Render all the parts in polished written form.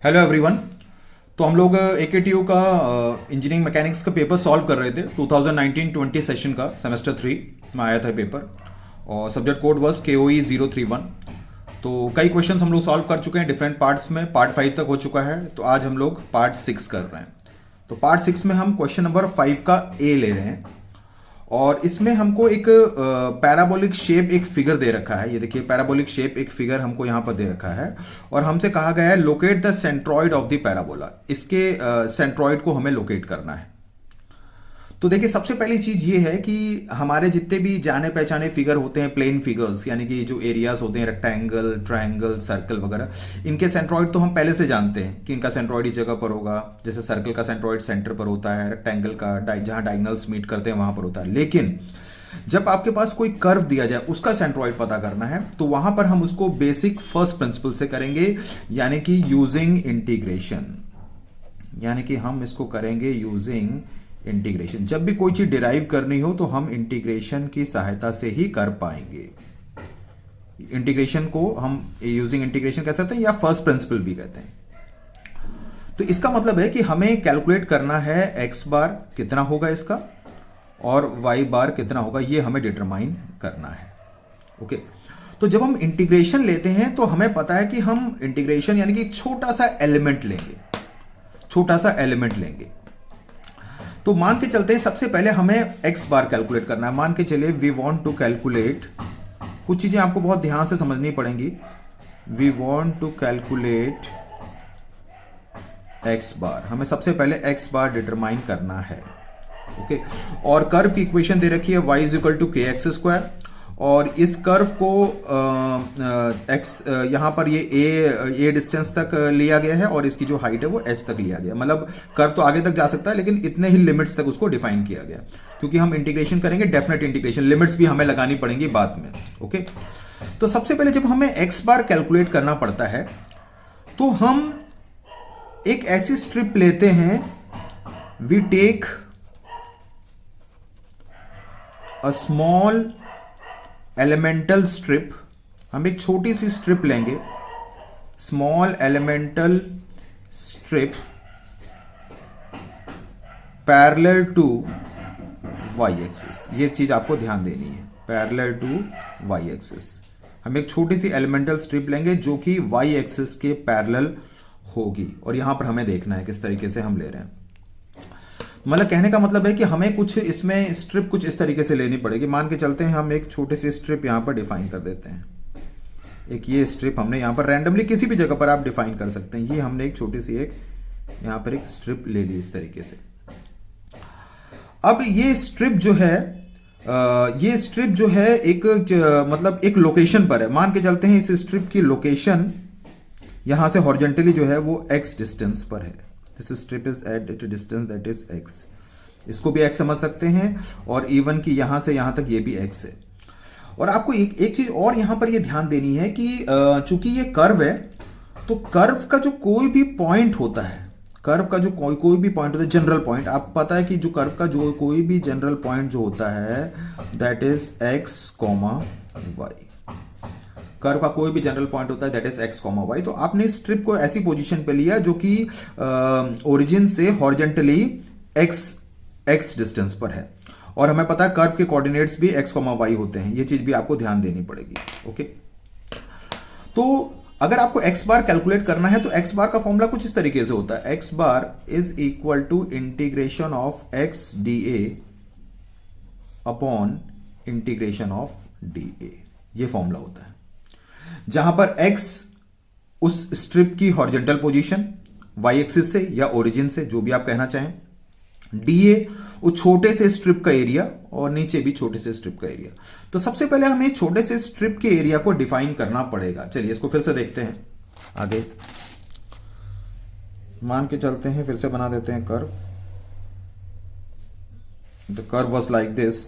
Hello everyone. तो हम लोग AKTU का इंजीनियरिंग मैकेनिक्स का पेपर सॉल्व कर रहे थे। 2019-20 सेशन का सेमेस्टर 3 में आया था पेपर और सब्जेक्ट कोड वाज KOE 031। तो कई क्वेश्चंस हम लोग सॉल्व कर चुके हैं डिफरेंट पार्ट्स में। पार्ट 5 तक हो चुका है, तो आज हम लोग पार्ट 6 कर रहे हैं। तो पार्ट 6 में हम क्वेश्चन नंबर 5 का ए ले रहे हैं और इसमें हमको एक पैराबोलिक शेप एक फिगर दे रखा है। ये देखिए, पैराबोलिक शेप एक फिगर हमको यहाँ पर दे रखा है और हमसे कहा गया है locate the centroid of the parabola. इसके सेंट्रॉइड को हमें लोकेट करना है। तो देखिए, सबसे पहली चीज ये है कि हमारे जितने भी जाने पहचाने फिगर होते हैं, प्लेन फिगर्स यानी कि जो एरियाज होते हैं, रेक्टेंगल, ट्रायंगल, सर्कल वगैरह, इनके सेंट्रॉइड तो हम पहले से जानते हैं कि इनका सेंट्रॉइड इस जगह पर होगा। जैसे सर्कल का सेंट्रॉइड सेंटर पर होता है, रेक्टेंगल का जहां डायगोनल्स मीट करते हैं वहां पर होता है। लेकिन जब आपके पास कोई कर्व दिया जाए, उसका सेंट्रॉइड पता करना है, तो वहां पर हम उसको बेसिक फर्स्ट प्रिंसिपल से करेंगे, यानी कि यूजिंग इंटीग्रेशन। यानी कि हम इसको करेंगे यूजिंग इंटीग्रेशन। जब भी कोई चीज डिराइव करनी हो तो हम इंटीग्रेशन की सहायता से ही कर पाएंगे। इंटीग्रेशन को हम यूजिंग इंटीग्रेशन कह सकते हैं या फर्स्ट प्रिंसिपल भी कहते हैं। तो इसका मतलब है कि हमें कैलकुलेट करना है एक्स बार कितना होगा इसका और वाई बार कितना होगा, ये हमें डिटरमाइन करना है। ओके, तो जब हम इंटीग्रेशन लेते हैं तो हमें पता है कि हम इंटीग्रेशन यानी कि छोटा सा एलिमेंट लेंगे, छोटा सा एलिमेंट लेंगे। तो मान के चलते हैं, सबसे पहले हमें एक्स बार कैलकुलेट करना है। मान के चलिए वी वांट टू कैलकुलेट, कुछ चीजें आपको बहुत ध्यान से समझनी पड़ेंगी। We want to calculate x bar, हमें सबसे पहले एक्स बार डिटरमाइन करना है। ओके, और कर्व की इक्वेशन दे रखी है y इज इक्वल टू के एक्स स्क्वायर, और इस कर्व को एक्स यहाँ पर ये ए डिस्टेंस तक लिया गया है और इसकी जो हाइट है वो h तक लिया गया। मतलब कर्व तो आगे तक जा सकता है, लेकिन इतने ही लिमिट्स तक उसको डिफाइन किया गया, क्योंकि हम इंटीग्रेशन करेंगे डेफिनेट इंटीग्रेशन, लिमिट्स भी हमें लगानी पड़ेंगी बाद में। ओके, तो सबसे पहले जब हमें एक्स बार कैलकुलेट करना पड़ता है तो हम एक ऐसी स्ट्रिप लेते हैं, we take a small elemental strip. हम एक छोटी सी स्ट्रिप लेंगे, small elemental strip parallel to Y axis. ये चीज आपको ध्यान देनी है, पैरेलल टू वाई एक्सिस। हम एक छोटी सी एलिमेंटल स्ट्रिप लेंगे जो कि वाई एक्सिस के पैरेलल होगी, और यहां पर हमें देखना है किस तरीके से हम ले रहे हैं। मतलब कहने का मतलब है कि हमें कुछ इसमें स्ट्रिप कुछ इस तरीके से लेनी पड़ेगी। मान के चलते हैं हम एक छोटी सी स्ट्रिप यहां पर डिफाइन कर देते हैं। एक ये स्ट्रिप हमने यहां पर रैंडमली किसी भी जगह पर आप डिफाइन कर सकते हैं। ये हमने एक छोटी सी एक यहां पर एक स्ट्रिप ले ली इस तरीके से। अब ये स्ट्रिप जो है एक मतलब एक लोकेशन पर है। मान के चलते हैं इस स्ट्रिप की लोकेशन यहां से हॉरिजॉन्टली जो है वो x डिस्टेंस पर है। This strip is at a distance that is x। इसको भी x समझ सकते हैं, और इवन कि यहां से यहां तक ये भी x है। और आपको एक चीज और यहां पर ये ध्यान देनी है कि चूंकि ये कर्व है, तो कर्व का जो कोई भी पॉइंट होता है, कर्व का जो कोई भी पॉइंट होता है, जनरल पॉइंट, आपको पता है कि जो कर्व का जो कोई भी जनरल पॉइंट जो होता है that is x, y। Curve का कोई भी जनरल पॉइंट होता है दैट इज x, y। तो आपने स्ट्रिप को ऐसी पोजीशन पे लिया जो कि ओरिजिन से हॉरिजॉन्टली x डिस्टेंस पर है, और हमें पता है कर्व के कोऑर्डिनेट्स भी x, y होते हैं। ये चीज भी आपको ध्यान देनी पड़ेगी। ओके, तो अगर आपको x बार कैलकुलेट करना है तो x बार का फॉर्मूला कुछ इस तरीके से होता है, x bar is equal to integration of x dA upon integration of dA। ये फॉर्मूला होता है, जहां पर x उस स्ट्रिप की हॉरिजॉन्टल पोजीशन y एक्सिस से या ओरिजिन से, जो भी आप कहना चाहें, dA वो छोटे से स्ट्रिप का एरिया, और नीचे भी छोटे से स्ट्रिप का एरिया। तो सबसे पहले हमें छोटे से स्ट्रिप के एरिया को डिफाइन करना पड़ेगा। चलिए इसको फिर से देखते हैं आगे। मान के चलते हैं, फिर से बना देते हैं curve. The curve was like this.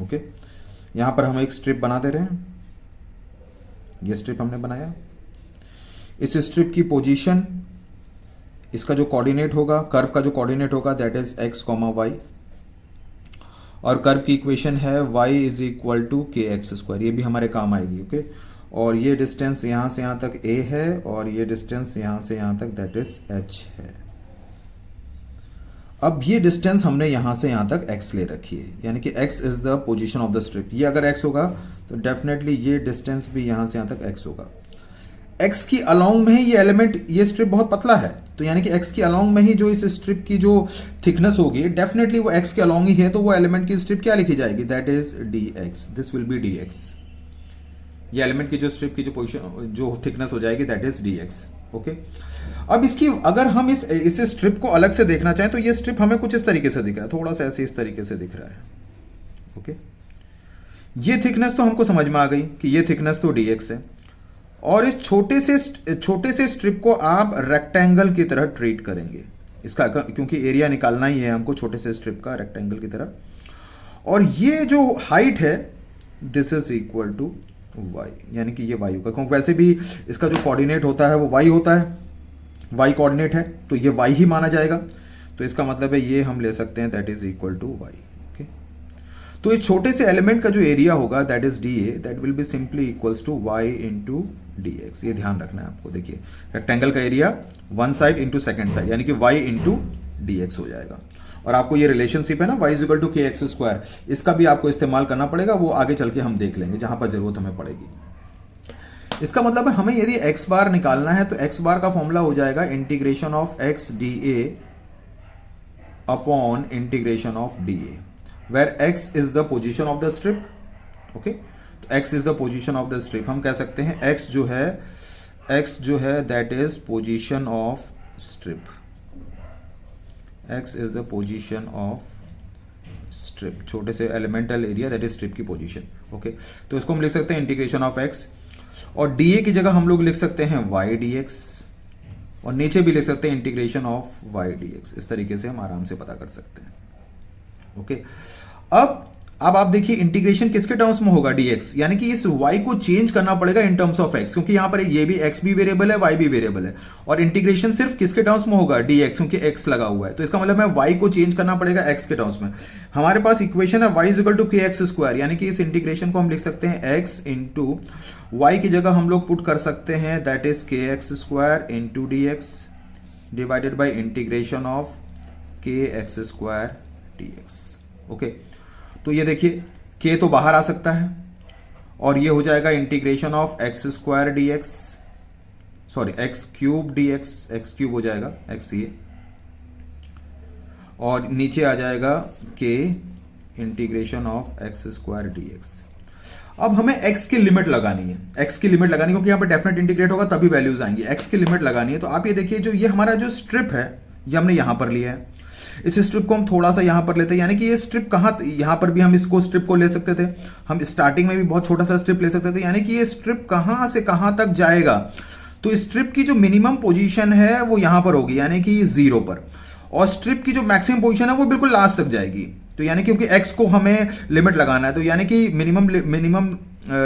Okay, यहां पर हम एक स्ट्रिप बना दे रहे हैं। ये स्ट्रिप हमने बनाया, इस स्ट्रिप की पोजीशन, इसका जो कोऑर्डिनेट होगा, कर्व का जो कोऑर्डिनेट होगा दैट इज x, y, और कर्व की इक्वेशन है y इज इक्वल टू के एक्स स्क्वायर, ये भी हमारे काम आएगी। ओके, और ये डिस्टेंस यहाँ से यहाँ तक a है और ये डिस्टेंस यहाँ से यहाँ तक दैट इज h है। अब ये डिस्टेंस हमने यहाँ से यहाँ तक x ले रखी है, यानी कि x is the position of the strip. ये अगर x होगा तो डेफिनेटली ये डिस्टेंस भी यहाँ से यहाँ तक x होगा। x की अलोंग में ही ये एलिमेंट, ये स्ट्रिप बहुत पतला है, तो यानी कि x की अलोंग में ही जो इस स्ट्रिप की जो थिकनेस होगी डेफिनेटली वो x के अलोंग ही है, तो वो एलिमेंट की स्ट्रिप क्या लिखी जाएगी, that is dx, this will be dx। ये एलिमेंट की जो स्ट्रिप की जो पोजीशन जो थिकनेस हो जाएगी दैट इज dx। ओके, अब इसकी अगर हम इस स्ट्रिप को अलग से देखना चाहें तो ये स्ट्रिप हमें कुछ इस तरीके से दिख रहा है, थोड़ा सा ऐसे इस तरीके से दिख रहा है। ओके, ये थिकनेस तो हमको समझ में आ गई कि ये थिकनेस तो dx है, और इस छोटे से स्ट्रिप को आप रेक्टेंगल की तरह ट्रीट करेंगे इसका, क्योंकि एरिया निकालना ही है हमको छोटे से स्ट्रिप का रेक्टेंगल की तरह। और ये जो हाइट है this is equal to y, यानी कि ये y होगा, क्योंकि वैसे भी इसका जो कोऑर्डिनेट होता है वो y होता है, y कोऑर्डिनेट है तो ये y ही माना जाएगा। तो इसका मतलब है ये हम ले सकते हैं that is equal to y। Okay, तो इस छोटे से एलिमेंट का जो एरिया होगा that is dA, that will be simply equals to y into dx। ये ध्यान रखना है आपको। देखिए रेक्टेंगल का area one side into second side, यानी कि y इंटू dx हो जाएगा। और आपको ये रिलेशनशिप है ना y इज इक्वल टू के एक्स स्क्वायर, इसका भी आपको इस्तेमाल करना पड़ेगा, वो आगे चल के हम देख लेंगे जहां पर जरूरत हमें पड़ेगी। इसका मतलब है हमें यदि x बार निकालना है तो x बार का फॉर्मूला हो जाएगा integration of x dA upon integration of dA, where x is the position of the strip. Okay, तो x is the position of the strip, हम कह सकते हैं x जो है that is position of strip, x is the position of strip, छोटे से elemental area that is strip की पोजीशन। ओके, तो इसको हम लिख सकते हैं इंटीग्रेशन ऑफ x, और dA की जगह हम लोग लिख सकते हैं y dx, और नीचे भी लिख सकते हैं इंटीग्रेशन ऑफ y dx। इस तरीके से हम आराम से पता कर सकते हैं। ओके, अब आप देखिए इंटीग्रेशन किसके टर्म्स में होगा dx, यानी कि इस y को चेंज करना पड़ेगा इन टर्म्स ऑफ x, क्योंकि यहां पर ये भी x भी वेरिएबल है y भी वेरिएबल है, और इंटीग्रेशन सिर्फ किसके टर्म्स में होगा dx, क्योंकि x लगा हुआ है। तो इसका मतलब है y को चेंज करना पड़ेगा x के टर्म्स में। हमारे पास इक्वेशन है y इज इक्वल टू के एक्स स्क्वायर, यानी कि इस इंटीग्रेशन को हम लिख सकते हैं x इंटू y की जगह हम लोग पुट कर सकते हैं दैट इज के x square into dx divided by integration of के एक्स स्क्वायर dx। ओके, तो ये देखिए k तो बाहर आ सकता है और ये हो जाएगा integration of x square dx, sorry x cube dx, x cube हो जाएगा x ये, और नीचे आ जाएगा k integration of x square dx। अब हमें x की लिमिट लगानी है, x की लिमिट लगानी, क्योंकि यहाँ पे डेफिनेट इंटीग्रेट होगा तभी वैल्यूज आएंगी। x की लिमिट लगानी है, तो आप ये देखिए जो ये हमारा जो स्ट्रिप है ये हमने यहां पर लिया है, इस स्ट्रिप को हम थोड़ा सा यहां पर लेते हैं, यानी कि ये स्ट्रिप कहां, यहां पर भी हम इसको स्ट्रिप को ले सकते थे, हम स्टार्टिंग में भी बहुत छोटा सा स्ट्रिप ले सकते थे, यानी कि ये स्ट्रिप कहां से कहां तक जाएगा, तो स्ट्रिप की जो मिनिमम पोजीशन है वो यहां पर होगी, यानी कि 0 पर, और स्ट्रिप की जो मैक्सिमम पोजीशन है वो बिल्कुल लास्ट तक जाएगी। तो यानी क्योंकि x को हमें लिमिट लगाना है, तो यानी कि मिनिमम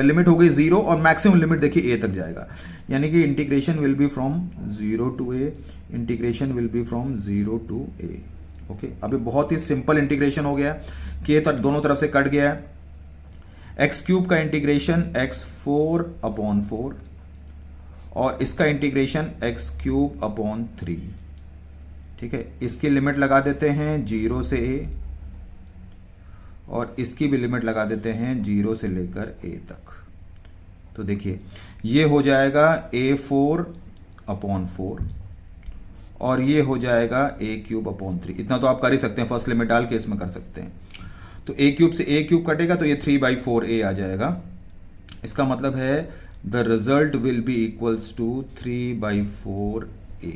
लिमिट हो गई 0 और मैक्सिमम लिमिट देखिए a तक जाएगा, यानी कि integration will be from 0 to a, integration will be from 0 to a। Okay, अभी बहुत ही सिंपल इंटीग्रेशन हो गया, k तक दोनों तरफ से कट गया है, एक्स क्यूब का इंटीग्रेशन x4 अपॉन 4 और इसका इंटीग्रेशन x क्यूब अपॉन 3। ठीक है, इसकी लिमिट लगा देते हैं 0 से a और इसकी भी लिमिट लगा देते हैं 0 से लेकर a तक। तो देखिए ये हो जाएगा a4 अपॉन 4 और ये हो जाएगा a क्यूब अपॉन 3। इतना तो आप कर ही सकते हैं, फर्स्ट लिमिट डाल के इसमें कर सकते हैं। तो a क्यूब से a क्यूब कटेगा तो ये 3/4a आ जाएगा। इसका मतलब है the result will be equals to 3/4a।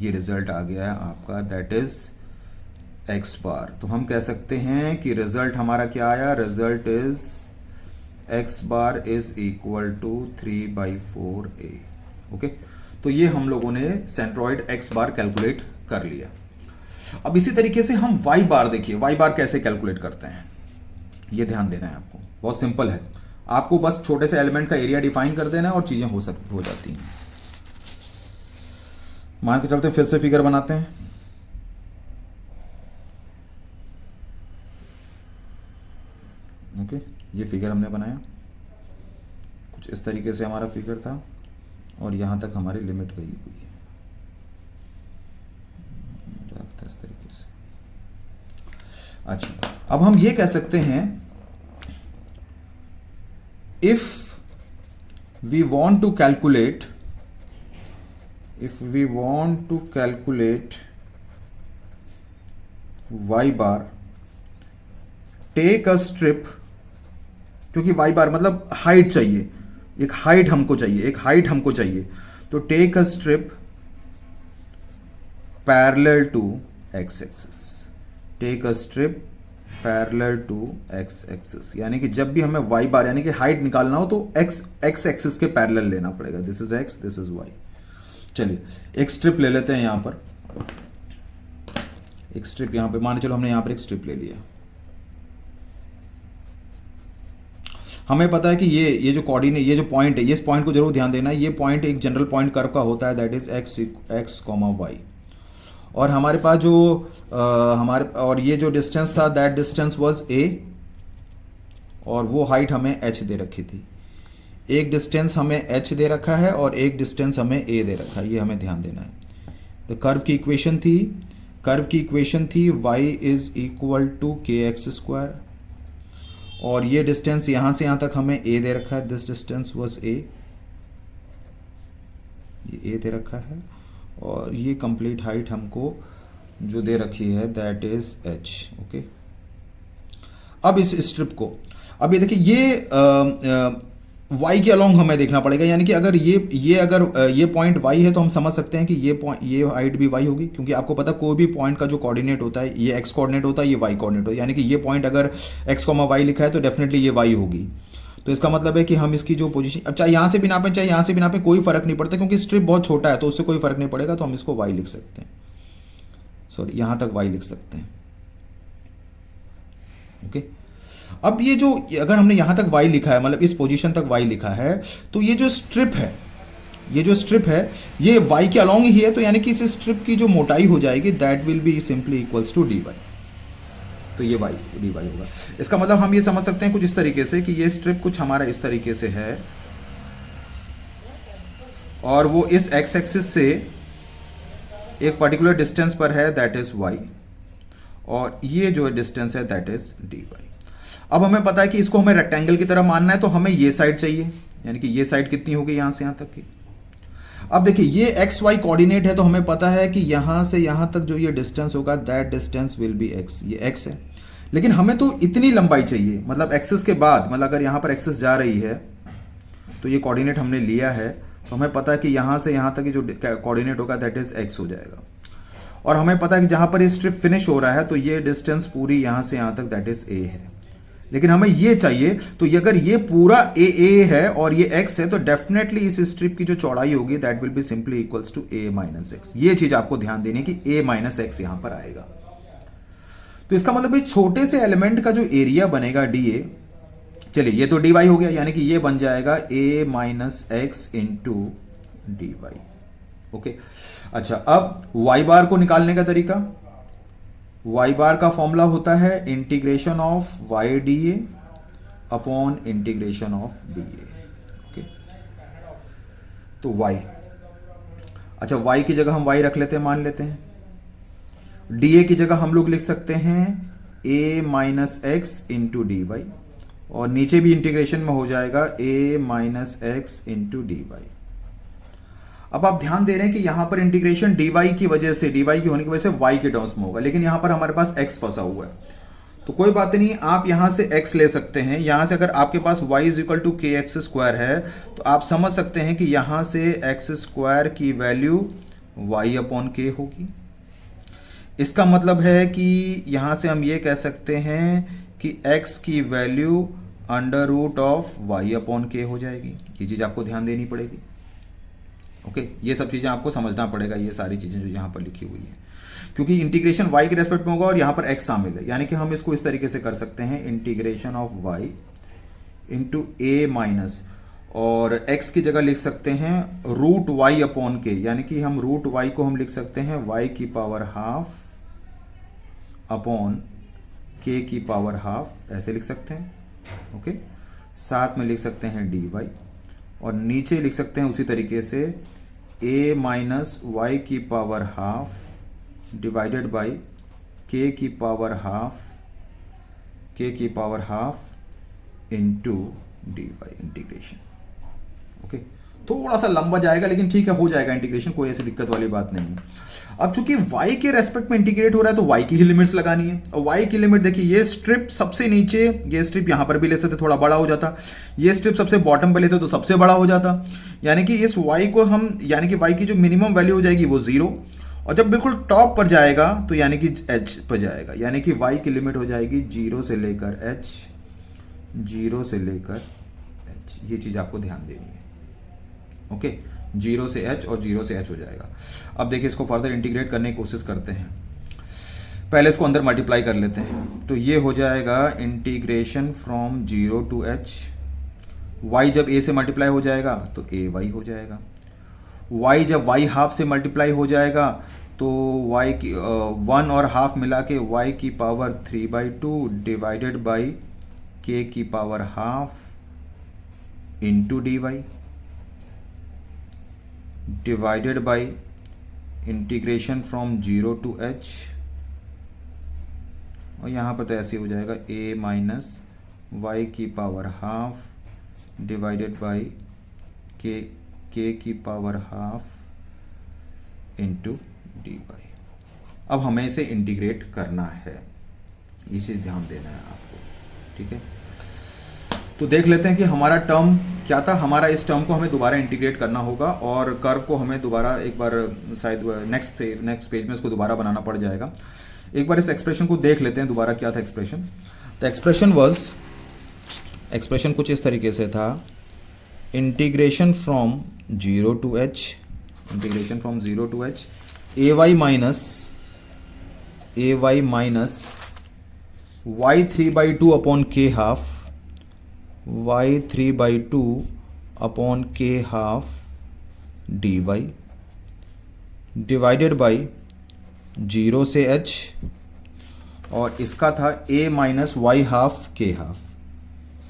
ये रिजल्ट आ गया है आपका, दैट इज x बार। तो हम कह सकते हैं कि रिजल्ट हमारा क्या आया, result is x bar is equal to 3/4a। Okay, तो ये हम लोगों ने सेंट्रॉइड x बार कैलकुलेट कर लिया। अब इसी तरीके से हम y बार देखिए, y बार कैसे कैलकुलेट करते हैं, ये ध्यान देना है आपको। बहुत सिंपल है, आपको बस छोटे से एलिमेंट का एरिया डिफाइन कर देना है और चीजें हो जाती हैं। मान के चलते हैं, फिर से फिगर बनाते हैं। ये फिगर हमने बनाया, कुछ इस तरीके से हमारा फिगर था और यहाँ तक हमारी लिमिट गई हुई है इस तरीके से। अच्छा, अब हम ये कह सकते हैं if we want to calculate y bar, take a strip, क्योंकि y बार मतलब हाइट चाहिए, एक हाइट हमको चाहिए, तो take a strip parallel to x axis, यानी कि जब भी हमें y बार यानी कि हाइट निकालना हो तो x एक्सिस के पैरेलल लेना पड़ेगा। This is x, this is y। चलिए एक स्ट्रिप ले लेते हैं यहां पर, एक स्ट्रिप यहां पे मान चलो हमने यहां पर एक स्ट्रिप ले लिया। हमें पता है कि ये जो कोऑर्डिनेट, ये जो पॉइंट है, ये इस पॉइंट को जरूर ध्यान देना, ये पॉइंट एक जनरल पॉइंट कर्व का होता है, दैट इज x, y। और हमारे पास जो और ये जो डिस्टेंस था, दैट डिस्टेंस वाज a, और वो हाइट हमें h दे रखी थी। एक डिस्टेंस हमें h दे रखा है और एक डिस्टेंस हमें a दे रखा है, ये हमें ध्यान देना है। तो कर्व की इक्वेशन थी y is equal to kx², और ये डिस्टेंस यहां से यहां तक हमें a दे रखा है, दिस डिस्टेंस वाज a, ये a दे रखा है, और ये कंप्लीट हाइट हमको जो दे रखी है दैट इज h। ओके, अब इस स्ट्रिप को, अब ये देखिए ये y के अलोंग हमें देखना पड़ेगा, यानी कि अगर ये पॉइंट y है तो हम समझ सकते हैं कि ये हाइट भी y होगी, क्योंकि आपको पता कोई भी पॉइंट का जो कोऑर्डिनेट होता है, ये x कोऑर्डिनेट होता है, ये y कोऑर्डिनेट होता है, यानी कि ये पॉइंट अगर x, y लिखा है तो डेफिनेटली ये y होगी। तो इसका मतलब है कि हम इसकी जो पोजीशन, अब चाहे यहाँ से भी नापें चाहे यहाँ से भी नापें, कोई फर्क नहीं पड़ता, क्योंकि स्ट्रिप बहुत छोटा है तो उससे कोई फर्क नहीं पड़ेगा, तो हम इसको y लिख सकते हैं, सॉरी यहाँ तक y लिख सकते हैं। ओके, अब ये जो, अगर हमने यहाँ तक y लिखा है, मतलब इस पोजीशन तक y लिखा है, तो ये जो स्ट्रिप है ये y के अलोंग ही है, तो यानी कि इस स्ट्रिप की जो मोटाई हो जाएगी that will be simply equals to dy। तो ये dy होगा। इसका मतलब हम ये समझ सकते हैं कुछ इस तरीके से कि ये स्ट्रिप कुछ हमारा इस तरीके से है, और वो इस x एक्सिस से एक पर्टिकुलर डिस्टेंस पर है, दैट इज y, और ये जो डिस्टेंस है दैट इज dy। अब हमें पता है कि इसको हमें रेक्टेंगल की तरह मानना है, तो हमें ये साइड चाहिए, यानी कि ये साइड कितनी होगी यहां से यहां तक की। अब देखिए ये एक्स वाई कोऑर्डिनेट है, तो हमें पता है कि यहां से यहां तक जो ये डिस्टेंस होगा that distance will be x, ये एक्स है। लेकिन हमें तो इतनी लंबाई चाहिए, मतलब एक्सिस के बाद, मतलब अगर यहां पर एक्सिस जा रही है तो ये कोऑर्डिनेट हमने लिया है, तो हमें पता है कि यहां से यहां तक की जो कोऑर्डिनेट होगा दैट इज एक्स हो जाएगा। और हमें पता है कि जहां पर ये स्ट्रिप फिनिश हो रहा है तो ये डिस्टेंस पूरी यहां से यहां तक दैट इज ए है। लेकिन हमें ये चाहिए, तो अगर ये पूरा ए है और ये x है, तो डेफिनेटली इस स्ट्रिप की जो चौड़ाई होगी that will be simply equals to a minus X. ये चीज आपको ध्यान देनी है कि a माइनस एक्स यहां पर आएगा। तो इसका मतलब ये छोटे से एलिमेंट का जो एरिया बनेगा dA, चलिए ये तो dy हो गया, यानी कि ये बन जाएगा a minus X into dy। Okay, अच्छा अब y बार को निकालने का तरीका, y बार का फॉर्मूला होता है integration of y dA upon integration of dA। Okay, तो y, अच्छा y की जगह हम y रख लेते हैं, मान लेते हैं। dA की जगह हम लोग लिख सकते हैं a minus X into D Y, और नीचे भी इंटीग्रेशन में हो जाएगा a minus X into D Y. अब आप ध्यान दे रहे हैं कि यहां पर इंटीग्रेशन dy की वजह से, dy की होने की वजह से y के टर्म्स में होगा, लेकिन यहां पर हमारे पास x फंसा हुआ है, तो कोई बात नहीं, आप यहां से x ले सकते हैं। यहां से अगर आपके पास y इज इक्वल टू के एक्स स्क्वायर है, तो आप समझ सकते हैं कि यहां से एक्स स्क्वायर की वैल्यू y अपॉन के होगी। इसका मतलब है कि यहां से हम ये कह सकते हैं कि x की value under root of y upon के हो जाएगी। ये चीज आपको ध्यान देनी पड़ेगी। ओके, ये सब चीजें आपको समझना पड़ेगा, ये सारी चीजें जो यहाँ पर लिखी हुई है, क्योंकि इंटीग्रेशन y के रेस्पेक्ट में होगा और यहाँ पर x शामिल है, यानी कि हम इसको इस तरीके से कर सकते हैं, integration of y into a minus, और x की जगह लिख सकते हैं रूट y अपॉन के, यानी कि हम रूट y को हम लिख सकते हैं y की पावर हाफ अपॉन k की पावर हाफ, ऐसे लिख सकते हैं। ओके, साथ में लिख सकते हैं dy, और नीचे लिख सकते हैं उसी तरीके से a माइनस वाई की power half divided by k की power half into dy integration. Okay, थोड़ा सा लंबा जाएगा लेकिन ठीक है, हो जाएगा इंटीग्रेशन, कोई ऐसी दिक्कत वाली बात नहीं है। अब चूंकि y के रेस्पेक्ट में इंटीग्रेट हो रहा है तो y की ही लिमिट्स लगानी है, और y की लिमिट देखिए, ये स्ट्रिप सबसे नीचे, ये स्ट्रिप यहां पर भी ले सकते, थोड़ा बड़ा हो जाता, ये स्ट्रिप सबसे बॉटम पे लेते तो सबसे बड़ा हो जाता, यानी कि इस y को हम, यानी कि y की जो मिनिमम वैल्यू हो जाएगी वो 0, और जब बिल्कुल टॉप पर जाएगा तो यानी कि h पर जाएगा, यानी कि y की लिमिट हो जाएगी 0 से लेकर h, 0 से लेकर h, ये चीज आपको ध्यान देनी है। ओके, 0 से h और 0 से h हो जाएगा। अब देखिए इसको फर्दर इंटीग्रेट करने की कोशिश करते हैं, पहले इसको अंदर मल्टीप्लाई कर लेते हैं, तो ये हो जाएगा integration from 0 to h, y जब a से मल्टीप्लाई हो जाएगा तो ay हो जाएगा, y जब y हाफ से मल्टीप्लाई हो जाएगा तो y की 1 और हाफ मिला के y की पावर 3/2 डिवाइडेड बाई k की power half into dy divided by integration from 0 to h, और यहाँ पर तो ऐसे हो जाएगा a माइनस वाई की power half divided by k की पावर हाफ इंटू dy। अब हमें इसे इंटीग्रेट करना है, ये चीज़ ध्यान देना है आपको, ठीक है। तो देख लेते हैं कि हमारा टर्म क्या था। हमारा इस टर्म को हमें दोबारा इंटीग्रेट करना होगा, और कर्व को हमें दोबारा एक बार शायद नेक्स्ट पेज में उसको दोबारा बनाना पड़ जाएगा। एक बार इस एक्सप्रेशन को देख लेते हैं दोबारा, क्या था एक्सप्रेशन। द एक्सप्रेशन कुछ इस तरीके से था, integration from 0 to h, integration from 0 to h, ay minus y 3/2 upon k half, y 3/2 upon k half dy divided by 0 से h, और इसका था a minus y half k half,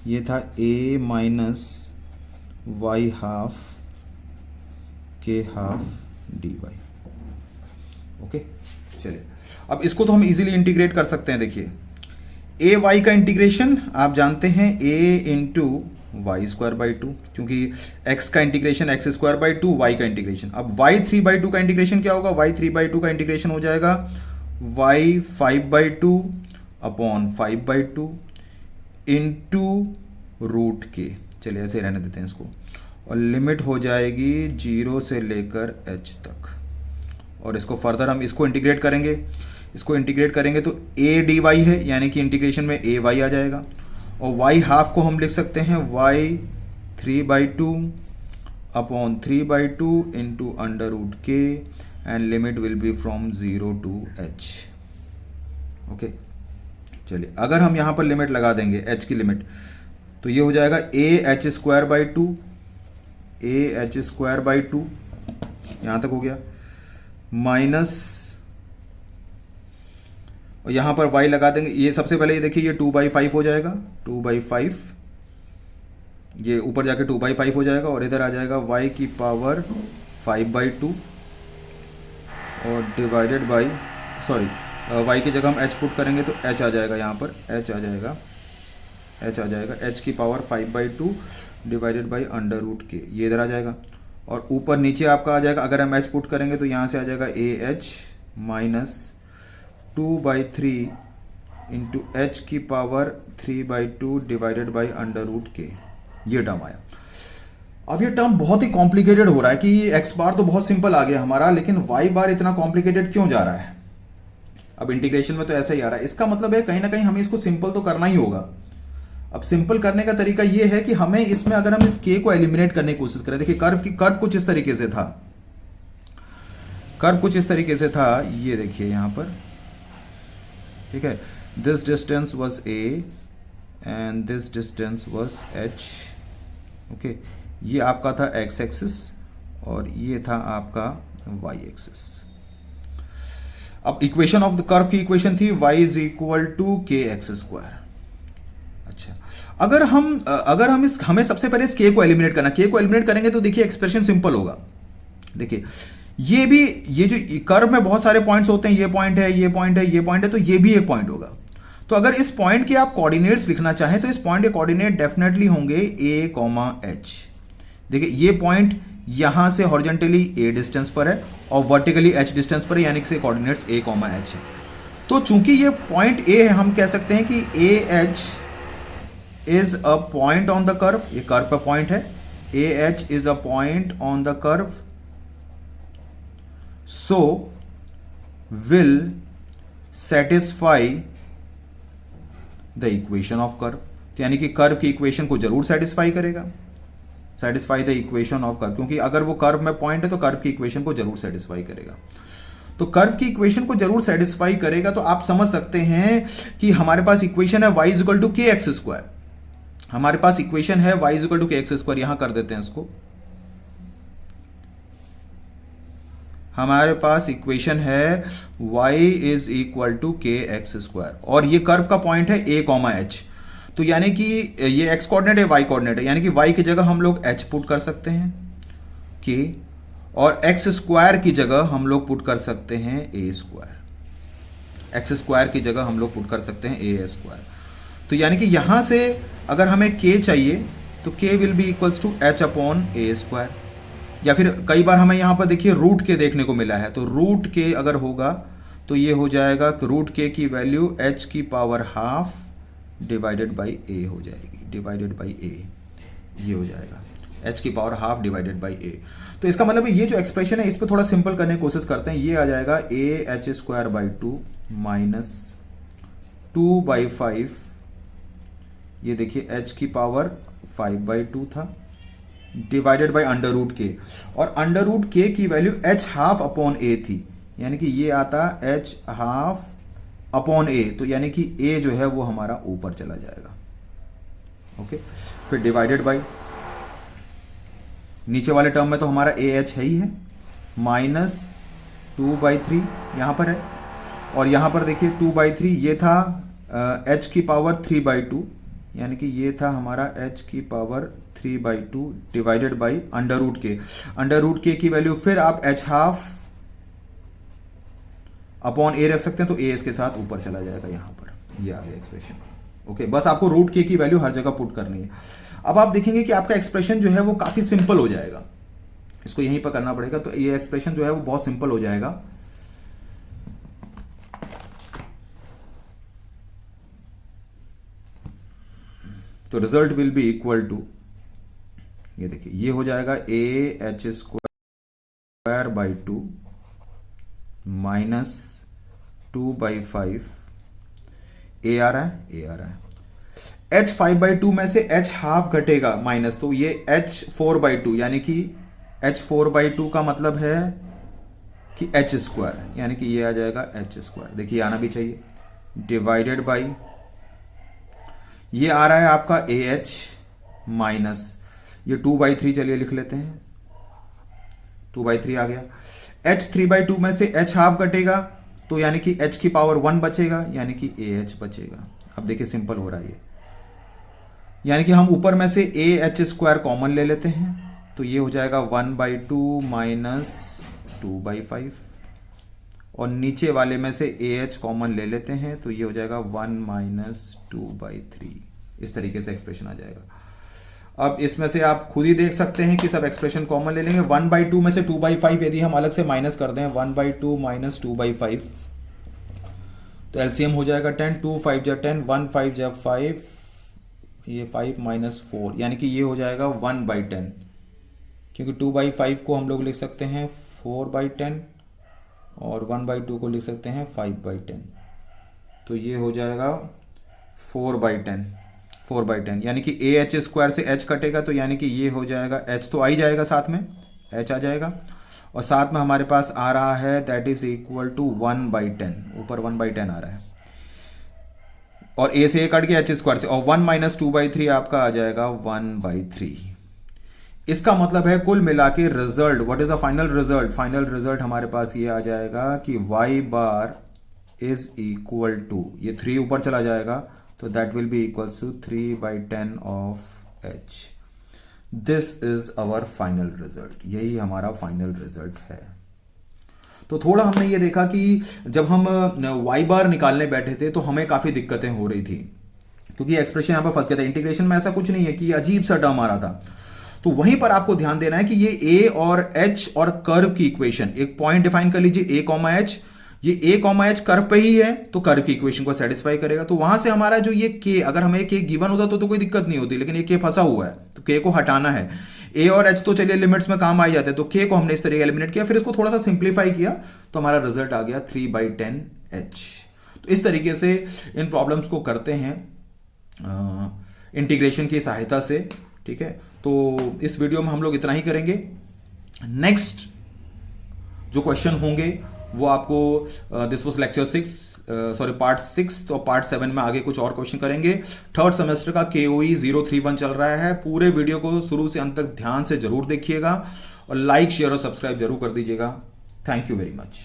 ये था a minus y half k half dy। Okay, चलिए अब इसको तो हम इजीली इंटीग्रेट कर सकते हैं। देखिए ए वाई का इंटीग्रेशन आप जानते हैं a into y square by 2, क्योंकि x का integration x square by 2, y का इंटीग्रेशन, अब y 3/2 का इंटीग्रेशन क्या होगा, y 3/2 का इंटीग्रेशन हो जाएगा y 5/2 अपॉन 5/2 इंटू रूट के, चलिए ऐसे रहने देते हैं इसको, और लिमिट हो जाएगी 0 से लेकर h तक, और इसको फर्दर हम इसको इंटीग्रेट करेंगे, इसको इंटीग्रेट करेंगे तो a dy है, यानी कि इंटीग्रेशन में a y आ जाएगा, और y हाफ को हम लिख सकते हैं y 3/2 upon 3/2 into under root के, and limit will be from 0 to h। Okay, चलिए अगर हम यहाँ पर लिमिट लगा देंगे h की लिमिट, तो ये हो जाएगा a h square by 2, a h square by 2, यहाँ तक हो गया, माइनस, और यहाँ पर y लगा देंगे, ये सबसे पहले ये देखिए ये 2/5 हो जाएगा, 2/5, ये ऊपर जाके 2/5 हो जाएगा, और इधर आ जाएगा y की पावर 5/2 और डिवाइडेड बाई, सॉरी y की जगह हम h पुट करेंगे तो h आ जाएगा, यहाँ पर h आ जाएगा h की power 5/2 divided by under root के, ये इधर आ जाएगा, और ऊपर नीचे आपका आ जाएगा, अगर हम h पुट करेंगे तो यहाँ से आ जाएगा ah माइनस 2/3 इंटू h की power 3/2 divided by under root के, ये टर्म आया। अब ये टर्म बहुत ही कॉम्प्लिकेटेड हो रहा है कि x बार तो बहुत सिंपल आ गया हमारा, लेकिन y बार इतना कॉम्प्लिकेटेड क्यों जा रहा है। अब इंटीग्रेशन में तो ऐसा ही आ रहा है, इसका मतलब है कहीं ना कहीं हमें इसको सिंपल तो करना ही होगा। अब सिंपल करने का तरीका ये है कि हमें इसमें अगर हम इस k को एलिमिनेट करने की कोशिश करें, देखिए कर्व कुछ इस तरीके से था, कर्व कुछ इस तरीके से था, ये देखिए यहाँ पर, ठीक है, this distance was a and this distance was h। Okay, ये आपका था x एक्सिस और ये था आपका y एक्सिस। अब इक्वेशन ऑफ द कर्व की इक्वेशन थी y इज इक्वल टू के एक्स स्क्वायर। अच्छा, अगर हम इस हमें सबसे पहले इस के को एलिमिनेट करना, के को एलिमिनेट करेंगे तो देखिए एक्सप्रेशन सिंपल होगा। देखिए ये जो कर्व में बहुत सारे पॉइंट्स होते हैं, ये पॉइंट है, ये पॉइंट है, ये पॉइंट है, तो ये भी एक पॉइंट होगा। तो अगर इस पॉइंट के आप कोऑर्डिनेट्स लिखना चाहें तो इस पॉइंट के कोऑर्डिनेट डेफिनेटली होंगे a, h। देखिए ये पॉइंट यहां से हॉरिजॉन्टली a डिस्टेंस पर है और वर्टिकली h डिस्टेंस पर है, यानी कि कोऑर्डिनेट्स a, h है। तो चूंकि ये पॉइंट a है, हम कह सकते हैं कि ah is a point on the curve, ये कर्व पर पॉइंट है, ah is a point on the curve, so will satisfy the equation of curve. तो यानी कि कर्व की इक्वेशन को जरूर सेटिस्फाई करेगा, satisfy the equation of curve, क्योंकि अगर वो कर्व में पॉइंट है तो कर्व की इक्वेशन को जरूर सेटिस्फाई करेगा। तो कर्व की इक्वेशन को जरूर सेटिस्फाई करेगा, तो आप समझ सकते हैं कि हमारे पास इक्वेशन है y इक्वल टू के एक्स स्क्वायर। हमारे पास इक्वेशन है y इक्वल टू के एक्स स्क्वायर, यहां कर देते हैं इसको। हमारे पास इक्वेशन है y इज इक्वल टू के एक्स स्क्वायर और ये कर्व का पॉइंट है a, h। तो यानी कि ये x कोऑर्डिनेट है, y कोऑर्डिनेट है, यानी कि y की जगह हम लोग h पुट कर सकते हैं k, और x स्क्वायर की जगह हम लोग पुट कर सकते हैं a स्क्वायर। x स्क्वायर की जगह हम लोग पुट कर सकते हैं a स्क्वायर। तो यानी कि यहां से अगर हमें k चाहिए तो k will be equals to h upon a square, या फिर कई बार हमें यहां पर देखिए रूट के देखने को मिला है, तो रूट के अगर होगा तो ये हो जाएगा कि रूट के की वैल्यू h की power half divided by a हो जाएगी, डिवाइडेड बाई a ये हो जाएगा, h की power half divided by a। तो इसका मतलब ये जो एक्सप्रेशन है इस पर थोड़ा सिंपल करने की कोशिश करते हैं। ये आ जाएगा a h square by 2 minus 2 by 5, ये देखिए h की पावर 5 बाई 2 था, डिवाइडेड बाई अंडर रूट के, और अंडर रूट के की value h half upon a थी, यानी कि ये आता h हाफ अपॉन a, तो यानी कि a जो है वो हमारा ऊपर चला जाएगा। ओके, फिर डिवाइडेड बाई नीचे वाले टर्म में तो हमारा ah है ही है, माइनस 2/3 यहाँ पर है, और यहाँ पर देखिए 2/3 ये था h की पावर 3/2, यानी कि ये था हमारा h की power 3/2 divided by under root के। अंडर रूट के की वैल्यू फिर आप h हाफ अपॉन a रख सकते हैं, तो a इसके साथ ऊपर चला जाएगा, यहाँ पर ये आ गया एक्सप्रेशन। ओके, बस आपको रूट के की वैल्यू हर जगह पुट करनी है। अब आप देखेंगे कि आपका एक्सप्रेशन जो है वो काफी सिंपल हो जाएगा, इसको यहीं पर करना पड़ेगा, तो ये एक्सप्रेशन जो है वो बहुत सिंपल हो जाएगा। तो result will be equal to, ये देखिए ये हो जाएगा a h square by 2 minus 2/5, a आ रहा है, h 5/2 में से h हाफ घटेगा माइनस, तो ये h 4/2, यानी कि h 4/2 का मतलब है कि h स्क्वायर, यानी कि ये आ जाएगा h स्क्वायर, देखिए आना भी चाहिए, डिवाइडेड बाई ये आ रहा है आपका ah माइनस ये 2/3, चलिए लिख लेते हैं, 2/3 आ गया, h 3/2 में से h हाफ घटेगा, तो यानी कि h की पावर 1 बचेगा, यानी कि ah बचेगा। अब देखिए सिंपल हो रहा है ये, यानी कि हम ऊपर में से ah स्क्वायर कॉमन ले लेते हैं, तो ये हो जाएगा 1/2 माइनस 2/5, और नीचे वाले में से ah कॉमन ले लेते हैं, तो ये हो जाएगा 1 माइनस 2/3, इस तरीके से एक्सप्रेशन आ जाएगा। अब इसमें से आप खुद ही देख सकते हैं कि सब एक्सप्रेशन कॉमन ले लेंगे। 1/2 में से 2/5 यदि हम अलग से माइनस कर दें, 1/2 माइनस 2/5, तो एलसीएम हो जाएगा 10, 2 5 जा 10, 1 5 जा 5, ये 5 माइनस 4, यानी कि ये हो जाएगा 1/10, क्योंकि 2/5 को हम लोग लिख सकते हैं 4/10 और 1/2 को लिख सकते हैं 5/10, तो ये हो जाएगा 4/10, यानी कि ah स्क्वायर से h कटेगा, तो यानी कि ये हो जाएगा, h तो आ ही जाएगा साथ में, h आ जाएगा, और साथ में हमारे पास आ रहा है दैट इज इक्वल टू 1/10, ऊपर 1/10 आ रहा है, और a से a कट गया h स्क्वायर से, और 1 माइनस 2/3 आपका आ जाएगा 1/3। इसका मतलब है कुल मिला के result, what is the final result? Final result हमारे पास ये आ जाएगा कि y bar is equal to, ये 3 ऊपर चला जाएगा, तो that will be equals to 3/10 of h. This is our final result, यही हमारा फाइनल रिजल्ट है। तो थोड़ा हमने ये देखा कि जब हम वाई बार निकालने बैठे थे तो हमें काफ़ी दिक्कतें हो रही थी, क्योंकि एक्सप्रेशन यहाँ पर फंस गया था। इंटीग्रेशन में ऐसा कुछ नहीं है कि अजीब सा टर्म आ रहा था। तो वहीं पर आपको ध्यान देना है कि ये ए और एच और कर्व की इक्वेशन, एक पॉइंट डिफाइन कर लीजिए ए कॉमा एच, ये ए कॉमा एच कर्व पे ही है तो कर्व की इक्वेशन को सेटिस्फाई करेगा। तो वहां से हमारा जो ये के, अगर हमें के गिवन होता तो कोई दिक्कत नहीं होती, लेकिन ये के फंसा हुआ है तो के को हटाना है। ए और एच तो चलिए लिमिट्स में काम आ जाते हैं, तो के को हमने इस तरीके एलिमिनेट किया, फिर इसको थोड़ा सा सिंप्लीफाई किया तो हमारा रिजल्ट आ गया 3/10 एच। तो इस तरीके से इन प्रॉब्लम्स को करते हैं इंटीग्रेशन की सहायता से। ठीक है, तो इस वीडियो में हम लोग इतना ही करेंगे। नेक्स्ट जो क्वेश्चन होंगे वो आपको this was lecture 6, sorry part 6, तो पार्ट 7 में आगे कुछ और क्वेश्चन करेंगे। थर्ड सेमेस्टर का KOE 031 चल रहा है। पूरे वीडियो को शुरू से अंत तक ध्यान से जरूर देखिएगा और लाइक शेयर और सब्सक्राइब जरूर कर दीजिएगा। Thank you very much.